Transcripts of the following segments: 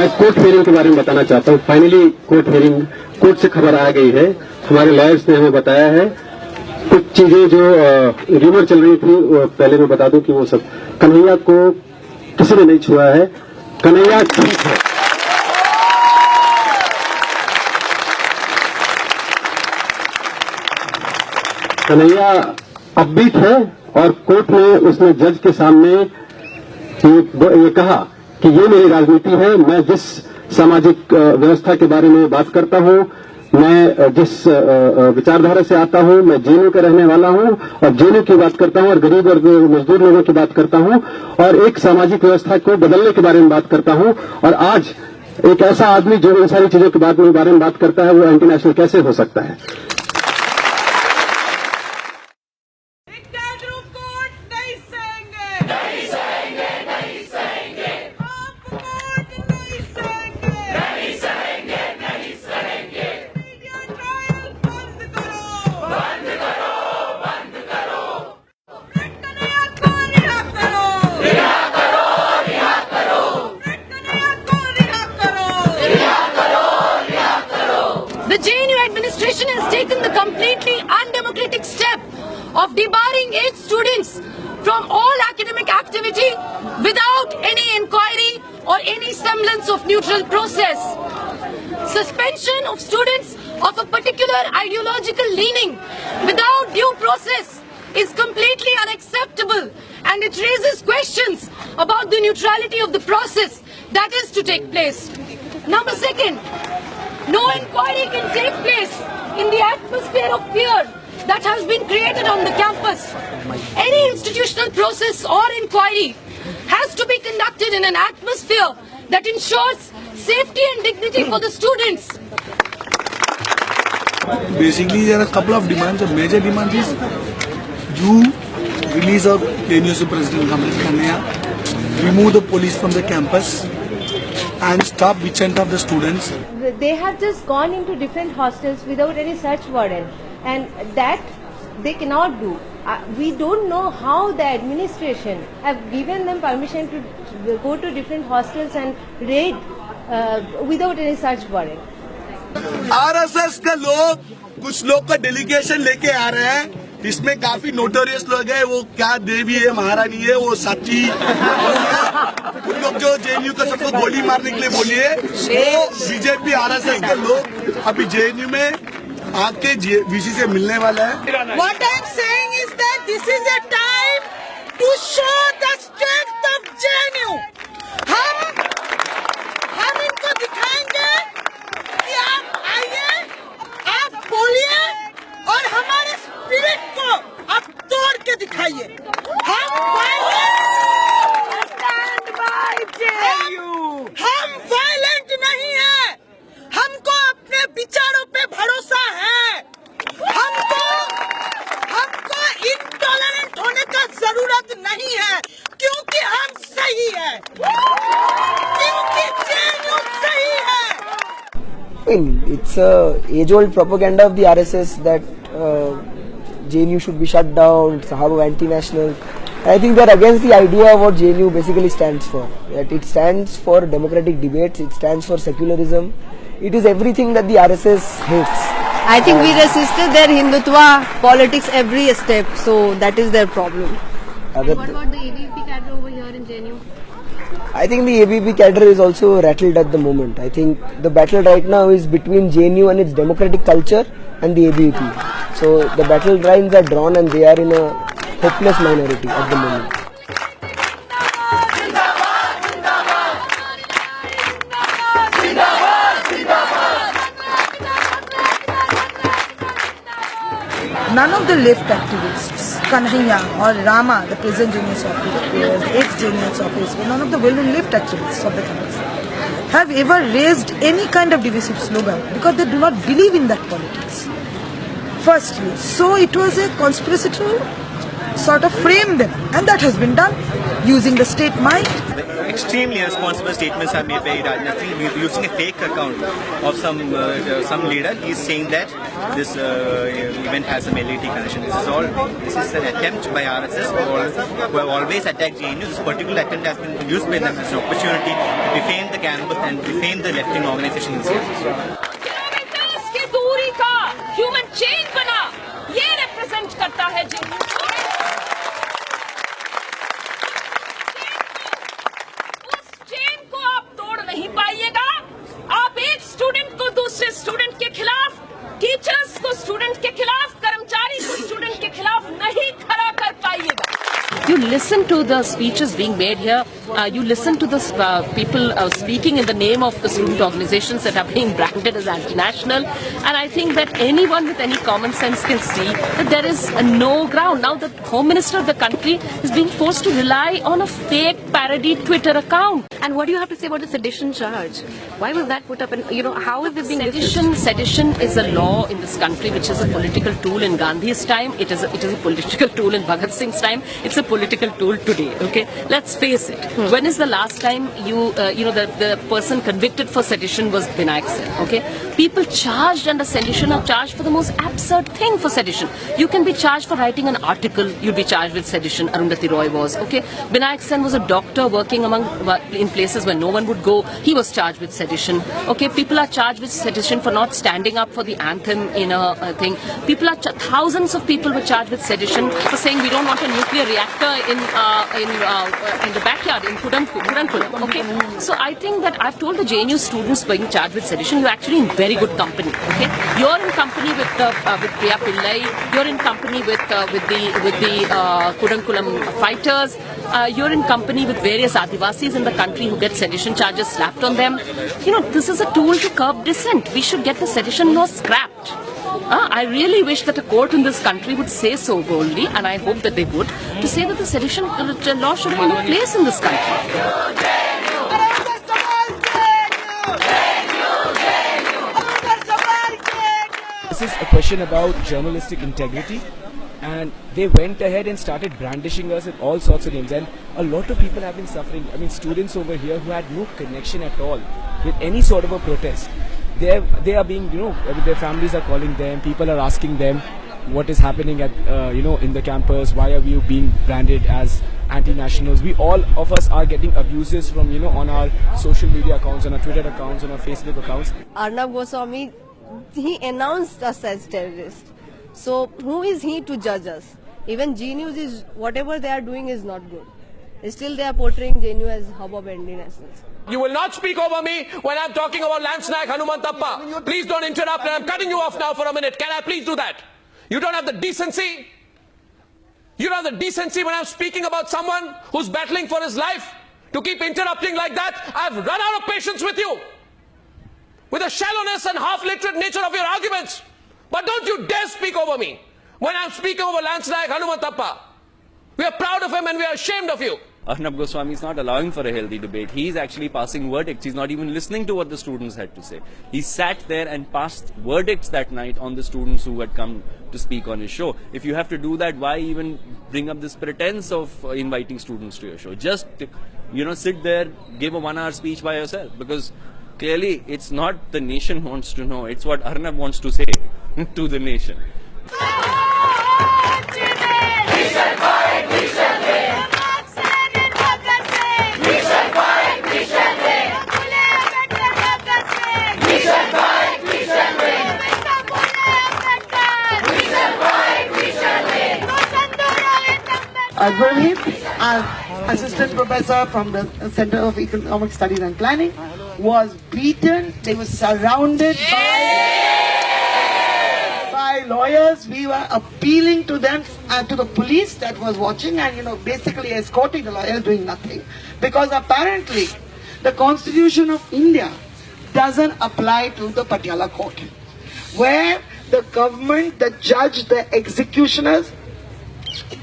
मैं court hearing के बारे में बताना चाहता हूँ। फाइनली कोर्ट से खबर आ गई है, हमारे लॉयर्स ने हमें बताया है। कुछ चीजें जो रूमर चल रही थी वो पहले मैं बता दूं कि वो सब कन्हैया को किसी ने नहीं छुआ है। कन्हैया ठीक है। कन्हैया अपबीट है और कोर्ट में उसने जज के सामने ये कहा कि ये मेरी राजनीति है, मैं जिस सामाजिक व्यवस्था के बारे में बात करता हूं, मैं जिस विचारधारा से आता हूं, मैं जेएनयू का रहने वाला हूं और जेएनयू की बात करता हूं और गरीब और मजदूर लोगों की बात करता हूं और एक सामाजिक व्यवस्था को बदलने के बारे में बात करता हूं। और आज एक ऐसा आदमी जो इन सारी चीजों के बारे में बात करता है वो एंटी नेशनल कैसे हो सकता है? The JNU administration has taken the completely undemocratic step of debarring 8 students from all academic activity without any inquiry or any semblance of neutral process. Suspension of students of a particular ideological leaning without due process is completely unacceptable, and it raises questions about the neutrality of the process that is to take place. Number second, no inquiry can take place in the atmosphere of fear that has been created on the campus. Any institutional process or inquiry has to be conducted in an atmosphere that ensures safety and dignity for the students. Basically, there are a couple of demands. The major demand is you release of JNU President Khanaiya, remove the police from the campus, and stop witch-hunt of the students. They have just gone into different hostels without any search warrant, and that they cannot do. We don't know how the administration have given them permission to go to different hostels and raid without any search warrant. RSS के लोग कुछ लोग का delegation लेके आ रहे हैं, इसमें काफी नोटोरियस लोग हैं। वो क्या देवी है, महारानी है, वो साची उन लोग जो जेएनयू का सबको गोली मारने के लिए बोली है, वो बीजेपी आरएसएस के लोग अभी जेएनयू में आके वीसी से मिलने वाला है। What I'm saying is that this is a time to show the strength of JNU. हम इनको दिखाएंगे कि आप आइए, आप बोलिए और हमारे स्पिरिट को आप तोड़ के दिखाइए। हम वायलेंट नहीं है, हमको अपने विचारों पे भरोसा है। हमको इंटॉलरेंट होने का जरूरत नहीं है, क्योंकि हम सही है, क्योंकि JNU सही है। I mean, it's a age-old propaganda of the RSS that JNU should be shut down, it's a hub of anti-national. I think they're against the idea of what JNU basically stands for. That it stands for democratic debates, it stands for secularism. It is everything that the RSS hates. I think we resisted their Hindutva politics every step, so that is their problem. What about the ABP cadre over here in JNU? I think the ABP cadre is also rattled at the moment. I think the battle right now is between JNU and its democratic culture and the ABP. So the battle lines are drawn and they are in a hopeless minority at the moment. None of the left activists, Kanhaiya or Rama, the present genius office, ex-genius office, none of the well-known left activists of the campus have ever raised any kind of divisive slogan because they do not believe in that politics. Firstly, so it was a conspiracy to sort of frame them, and that has been done using the state might. extremely irresponsible statements are made by Rajnath Singh using a fake account of some leader. He is saying that this event has some LAT connection. This is an attempt by RSS who have always attacked JNU. This particular attempt has been used by them as an opportunity to defame the campus and defame the left-wing organization in kilometres की दूरी का human chain बना, ये represent करता है JNU। उस chain को आप तोड़ नहीं पाइएगा। आप एक स्टूडेंट को दूसरे स्टूडेंट के खिलाफ, टीचर्स को स्टूडेंट के खिलाफ, कर्मचारी को स्टूडेंट के खिलाफ नहीं खड़ा कर पाइएगा। You listen to the speeches being made here. You listen to the people speaking in the name of the student organizations that are being branded as anti-national. And I think that anyone with any common sense can see that there is no ground. Now the Home Minister of the country is being forced to rely on a fake parody Twitter account. And what do you have to say about the sedition charge? Why was that put up? And how is it being Sedition is a law in this country which is a political tool in Gandhi's time. It is a political tool in Bhagat Singh's time. It's a political tool today. Okay, let's face it. When is the last time the person convicted for sedition was Binayak Sen? Okay, people charged under sedition are charged for the most absurd thing for sedition. You can be charged for writing an article. You'd be charged with sedition. Arundhati Roy was. Okay, Binayak Sen was a doctor working in places where no one would go. He was charged with sedition. Okay, people are charged with sedition for not standing up for the anthem in a thing. Thousands of people were charged with sedition for saying we don't want a nuclear reactor in the backyard in Kudankulam. Okay, so I think that I've told the JNU students being charged with sedition, you're actually in very good company. Okay, you're in company with Priya Pillai. You're in company with the Kudankulam fighters. You're in company with various Adivasis in the country who get sedition charges slapped on them. This is a tool to curb dissent. We should get the sedition law scrapped. I really wish that a court in this country would say so boldly, and I hope that they would, to say that the sedition law should have no place in this country. This is a question about journalistic integrity, and they went ahead and started brandishing us with all sorts of names, and a lot of people have been suffering. I mean, students over here who had no connection at all with any sort of a protest. They are being, their families are calling them, people are asking them what is happening at, in the campus, why are we being branded as anti-nationals. All of us are getting abuses from, on our social media accounts, on our Twitter accounts, on our Facebook accounts. Arnab Goswami, he announced us as terrorists. So who is he to judge us? Even G News is, whatever they are doing is not good. Still they are portraying JNU as hub of anti-nationals. You will not speak over me when I'm talking about Lance Naik Hanumanthappa. Please don't interrupt, and I'm cutting you off now for a minute. Can I please do that? You don't have the decency. You don't have the decency when I'm speaking about someone who's battling for his life to keep interrupting like that. I've run out of patience with you, with the shallowness and half-literate nature of your arguments. But don't you dare speak over me when I'm speaking over Lance Naik Hanumanthappa. We are proud of him and we are ashamed of you. Arnab Goswami is not allowing for a healthy debate. He is actually passing verdicts. He's not even listening to what the students had to say. He sat there and passed verdicts that night on the students who had come to speak on his show. If you have to do that, why even bring up this pretense of inviting students to your show? Just, sit there, give a 1-hour speech by yourself. Because clearly, it's not the nation wants to know. It's what Arnab wants to say to the nation. Rohit, assistant professor from the Center of Economic Studies and Planning, was beaten. They were surrounded by lawyers. We were appealing to them, to the police that was watching, and basically escorting the lawyers, doing nothing, because apparently the Constitution of India doesn't apply to the Patiala court, where the government, the judge, the executioners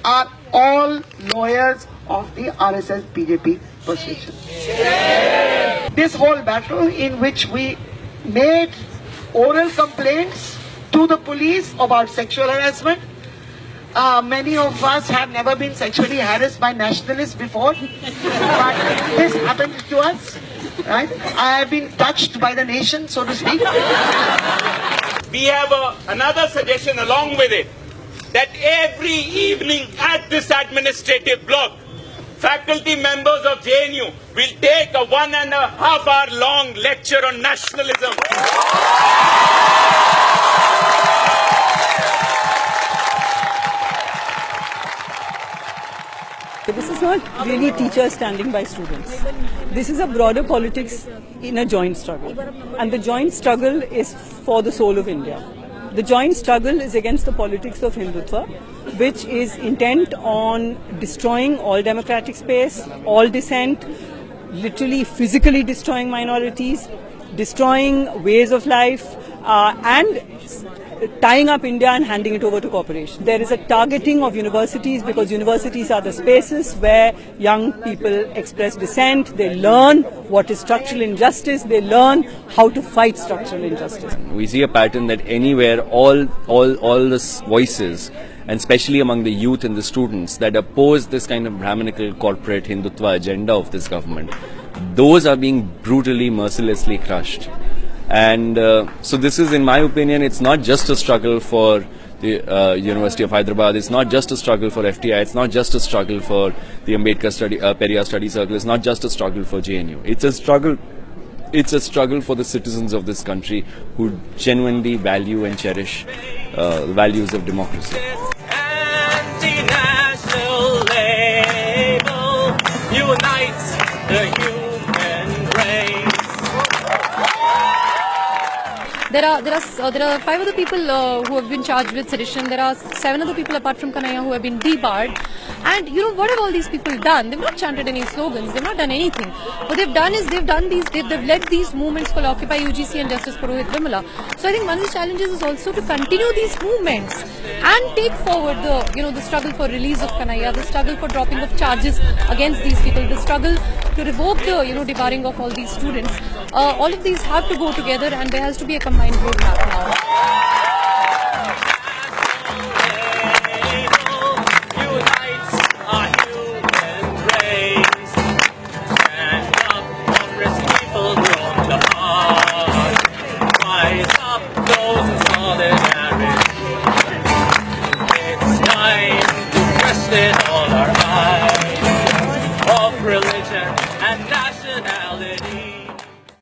are all lawyers of the RSS BJP persuasion. This whole battle, in which we made oral complaints to the police about sexual harassment, many of us have never been sexually harassed by nationalists before, but this happened to us, right? I have been touched by the nation, so to speak. We have another suggestion along with it, that every evening at this administrative block, faculty members of JNU will take a 1.5 hour long lecture on nationalism. This is not really teachers standing by students. This is a broader politics in a joint struggle. And the joint struggle is for the soul of India. The joint struggle is against the politics of Hindutva, which is intent on destroying all democratic space, all dissent, literally physically destroying minorities, destroying ways of life, and tying up India and handing it over to corporations. There is a targeting of universities because universities are the spaces where young people express dissent, they learn what is structural injustice, they learn how to fight structural injustice. We see a pattern that anywhere all the voices, and especially among the youth and the students that oppose this kind of Brahminical corporate Hindutva agenda of this government, those are being brutally, mercilessly crushed. And so this is, in my opinion, it's not just a struggle for the University of Hyderabad, it's not just a struggle for FTI, it's not just a struggle for the Ambedkar Periyar Study Circle, it's not just a struggle for JNU. It's a struggle for the citizens of this country who genuinely value and cherish the values of democracy. Anti-national label unites the human race. There are 5 other people who have been charged with sedition. There are 7 other people apart from Kanhaiya who have been debarred. And you know, what have all these people done? They've not chanted any slogans. They've not done anything. What they've done is they've led these movements called Occupy UGC and Justice for Rohit Vimala. So I think one of the challenges is also to continue these movements and take forward the struggle for release of Kanhaiya, the struggle for dropping of charges against these people, the struggle to revoke the debarring of all these students. All of these have to go together, and there has to be a combined roadmap now. All our eyes of religion and nationality.